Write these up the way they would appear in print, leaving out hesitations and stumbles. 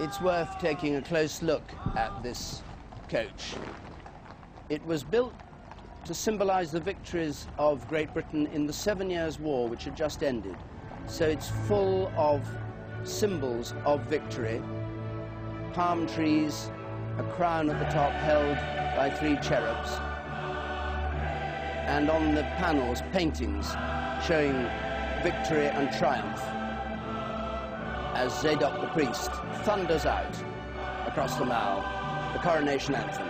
It's worth taking a close look at this coach. It was built to symbolize the victories of Great Britain in the 7 Years' War, which had just ended. So it's full of symbols of victory: palm trees, a crown at the top held by 3 cherubs, and on the panels paintings showing victory and triumph as Zadok the priest thunders out across the Mall the coronation anthem.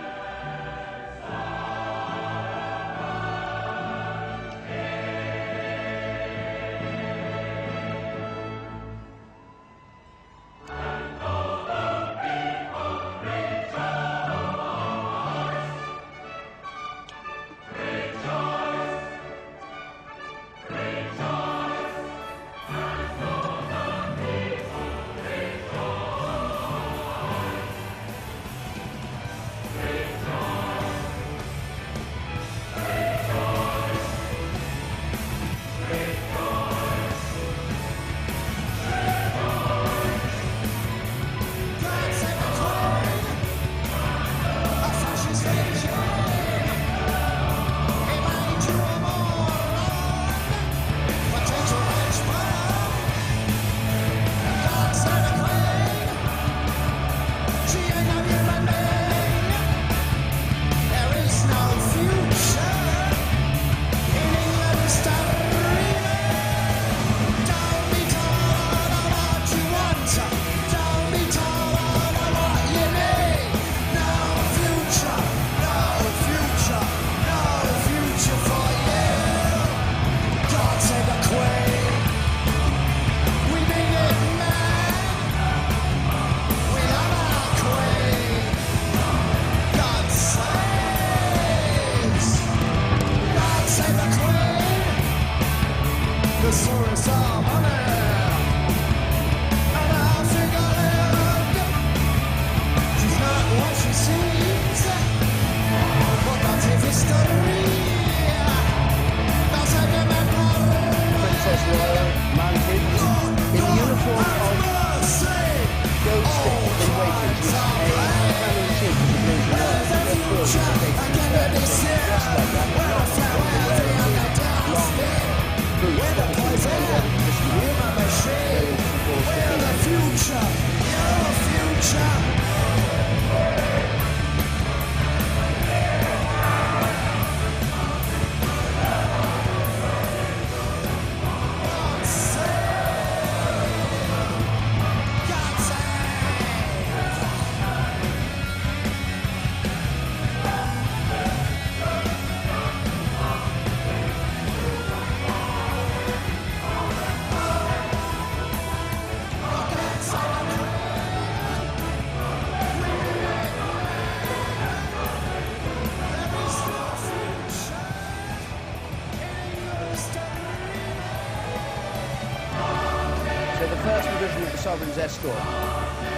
Sovereign's escort,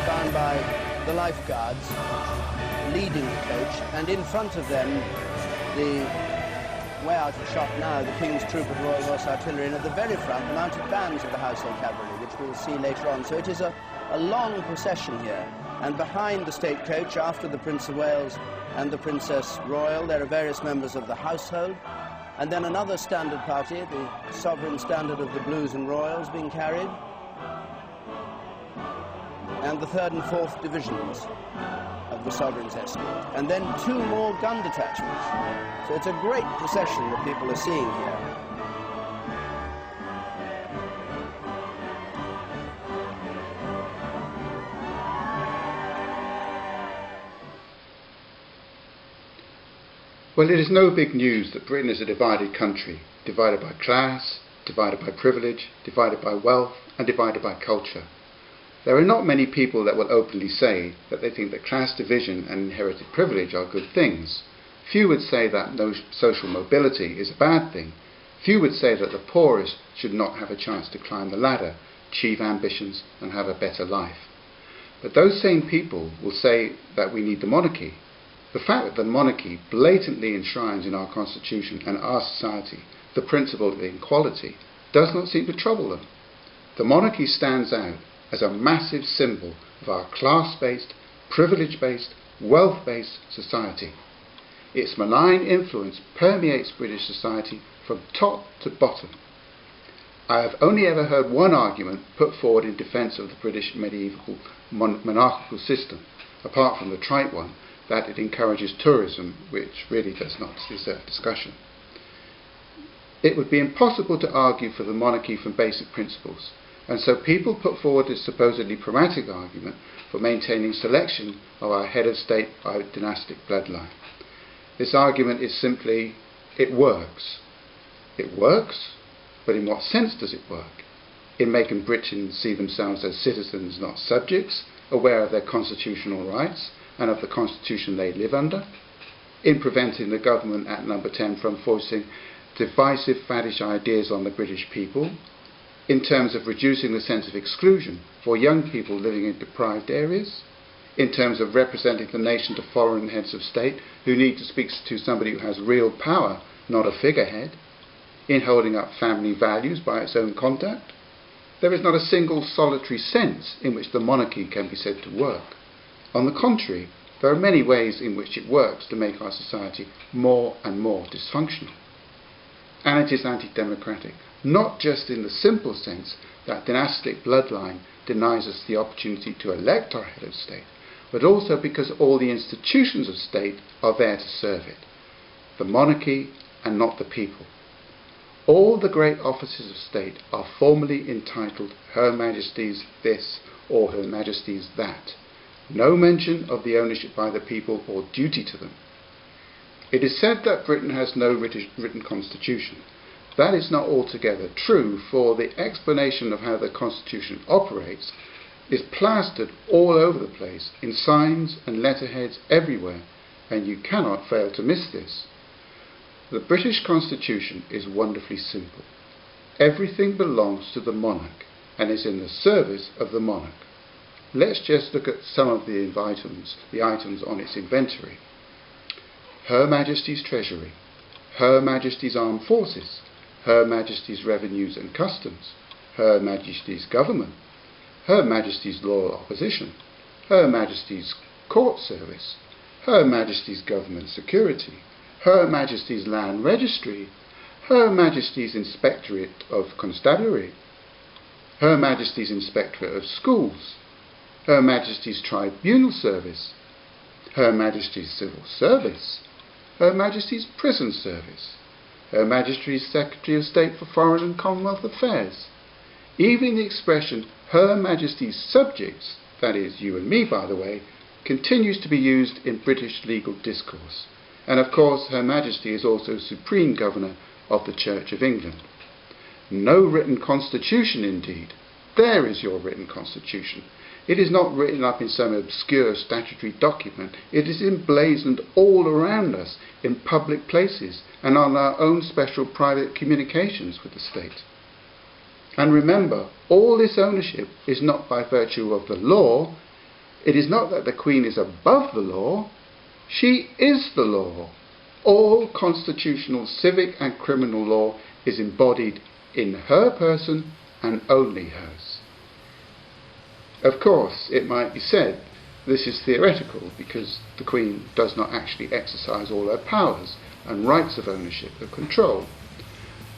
found by the lifeguards leading the coach, and in front of them, the way out of shot now, the King's Troop of Royal Horse Artillery, and at the very front, the mounted bands of the Household Cavalry, which we'll see later on. So it is a long procession here, and behind the state coach, after the Prince of Wales and the Princess Royal, there are various members of the household, and then another standard party, the sovereign standard of the Blues and Royals, being carried, and the 3rd and 4th divisions of the Sovereign's escort, and then 2 more gun detachments. So it's a great procession that people are seeing here. Well, it is no big news that Britain is a divided country, divided by class, divided by privilege, divided by wealth, and divided by culture. There are not many people that will openly say that they think that class division and inherited privilege are good things. Few would say that no social mobility is a bad thing. Few would say that the poorest should not have a chance to climb the ladder, achieve ambitions, and have a better life. But those same people will say that we need the monarchy. The fact that the monarchy blatantly enshrines in our constitution and our society the principle of equality does not seem to trouble them. The monarchy stands out as a massive symbol of our class-based, privilege-based, wealth-based society. Its malign influence permeates British society from top to bottom. I have only ever heard one argument put forward in defence of the British medieval monarchical system, apart from the trite one that it encourages tourism, which really does not deserve discussion. It would be impossible to argue for the monarchy from basic principles, and so people put forward this supposedly pragmatic argument for maintaining selection of our head of state by dynastic bloodline. This argument is simply, it works. It works, but in what sense does it work? In making Britons see themselves as citizens, not subjects, aware of their constitutional rights and of the constitution they live under? In preventing the government at Number 10 from forcing divisive, faddish ideas on the British people? In terms of reducing the sense of exclusion for young people living in deprived areas? In terms of representing the nation to foreign heads of state who need to speak to somebody who has real power, not a figurehead? In holding up family values by its own conduct? There is not a single solitary sense in which the monarchy can be said to work. On the contrary, there are many ways in which it works to make our society more and more dysfunctional. And it is anti-democratic, not just in the simple sense that dynastic bloodline denies us the opportunity to elect our head of state, but also because all the institutions of state are there to serve it, the monarchy and not the people. All the great offices of state are formally entitled Her Majesty's this or Her Majesty's that. No mention of the ownership by the people or duty to them. It is said that Britain has no written constitution. That is not altogether true, for the explanation of how the constitution operates is plastered all over the place, in signs and letterheads everywhere, and you cannot fail to miss this. The British Constitution is wonderfully simple. Everything belongs to the monarch and is in the service of the monarch. Let's just look at some of the items on its inventory. Her Majesty's Treasury, Her Majesty's Armed Forces, Her Majesty's Revenues and Customs, Her Majesty's Government, Her Majesty's Loyal Opposition, Her Majesty's Court Service, Her Majesty's Government Security, Her Majesty's Land Registry, Her Majesty's Inspectorate of Constabulary, Her Majesty's Inspectorate of Schools, Her Majesty's Tribunal Service, Her Majesty's Civil Service, Her Majesty's Prison Service, Her Majesty's Secretary of State for Foreign and Commonwealth Affairs. Even the expression Her Majesty's Subjects, that is, you and me by the way, continues to be used in British legal discourse. And of course Her Majesty is also Supreme Governor of the Church of England. No written constitution indeed. There is your written constitution. It is not written up in some obscure statutory document. It is emblazoned all around us in public places and on our own special private communications with the state. And remember, all this ownership is not by virtue of the law. It is not that the Queen is above the law. She is the law. All constitutional, civic and criminal law is embodied in her person and only hers. Of course, it might be said this is theoretical because the Queen does not actually exercise all her powers and rights of ownership and control.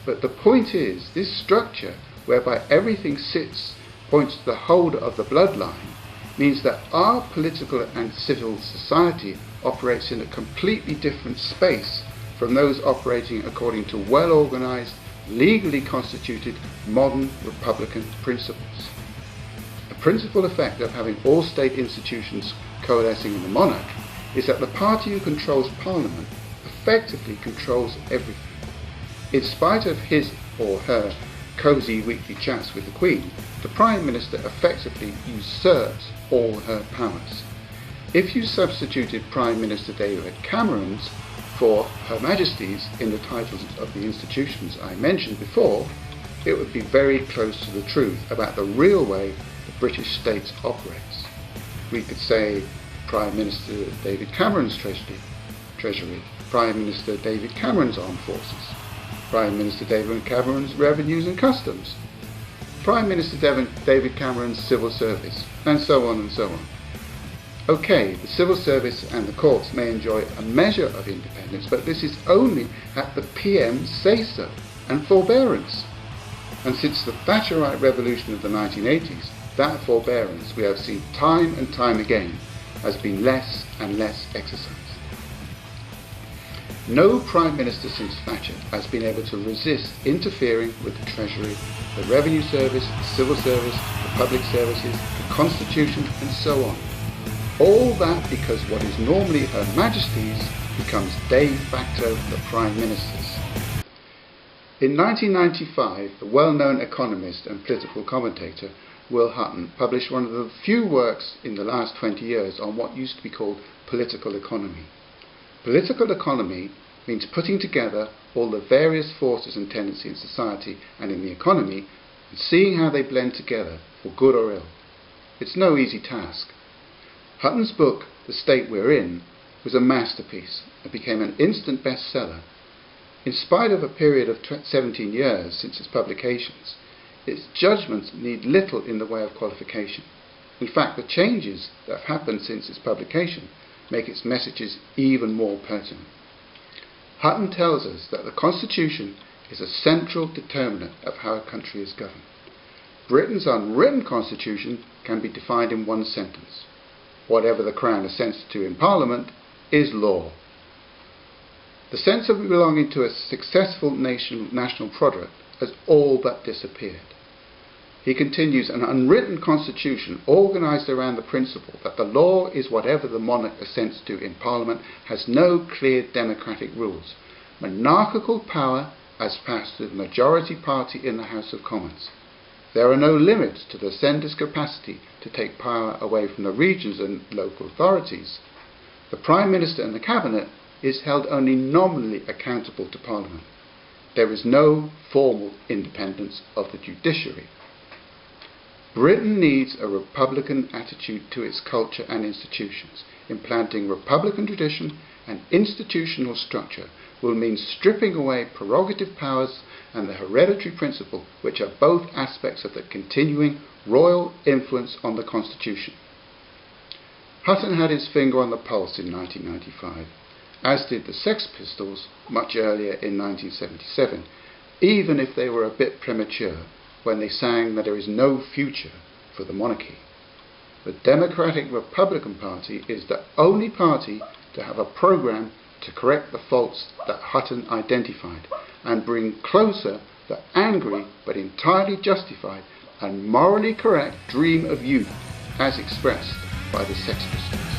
But the point is, this structure whereby everything sits points to the holder of the bloodline means that our political and civil society operates in a completely different space from those operating according to well-organized, legally constituted, modern republican principles. The principal effect of having all state institutions coalescing in the monarch is that the party who controls Parliament effectively controls everything. In spite of his or her cosy weekly chats with the Queen, the Prime Minister effectively usurps all her powers. If you substituted Prime Minister David Cameron's for Her Majesty's in the titles of the institutions I mentioned before, it would be very close to the truth about the real way the British state operates. We could say Prime Minister David Cameron's Treasury, Prime Minister David Cameron's Armed Forces, Prime Minister David Cameron's Revenues and Customs, Prime Minister David Cameron's civil service, and so on and so on. Okay, the civil service and the courts may enjoy a measure of independence, but this is only at the PM's say-so and forbearance. And since the Thatcherite revolution of the 1980s, that forbearance, we have seen time and time again, has been less and less exercised. No Prime Minister since Thatcher has been able to resist interfering with the Treasury, the Revenue Service, the Civil Service, the Public Services, the Constitution, and so on. All that because what is normally Her Majesty's becomes de facto the Prime Minister's. In 1995, the well-known economist and political commentator Will Hutton published one of the few works in the last 20 years on what used to be called political economy. Political economy means putting together all the various forces and tendencies in society and in the economy and seeing how they blend together for good or ill. It's no easy task. Hutton's book, The State We're In, was a masterpiece and became an instant bestseller. In spite of a period of 17 years since its publications, its judgments need little in the way of qualification. In fact, the changes that have happened since its publication make its messages even more pertinent. Hutton tells us that the Constitution is a central determinant of how a country is governed. Britain's unwritten Constitution can be defined in one sentence. Whatever the Crown assents to in Parliament is law. The sense of belonging to a successful national product has all but disappeared. He continues, an unwritten constitution organised around the principle that the law is whatever the monarch assents to in Parliament has no clear democratic rules. Monarchical power as passed through the majority party in the House of Commons. There are no limits to the sender's capacity to take power away from the regions and local authorities. The Prime Minister and the Cabinet is held only nominally accountable to Parliament. There is no formal independence of the judiciary. Britain needs a republican attitude to its culture and institutions. Implanting republican tradition and institutional structure will mean stripping away prerogative powers and the hereditary principle, which are both aspects of the continuing royal influence on the Constitution. Hutton had his finger on the pulse in 1995, as did the Sex Pistols much earlier in 1977, even if they were a bit premature when they sang that there is no future for the monarchy. The Democratic Republican Party is the only party to have a programme to correct the faults that Hutton identified and bring closer the angry but entirely justified and morally correct dream of youth as expressed by the Sex Pistols.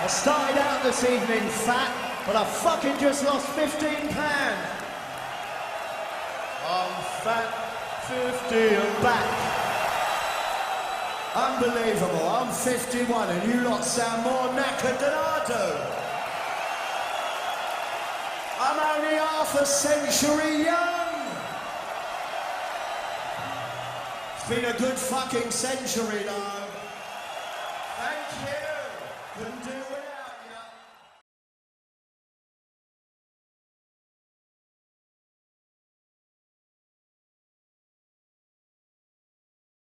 I started out this evening fat, but I fucking just lost 15 pounds. I'm fat, 50 and back. Unbelievable, I'm 51 and you lot sound more knackered than I do. I'm only half a century young. It's been a good fucking century though. Thank you. Couldn't do it.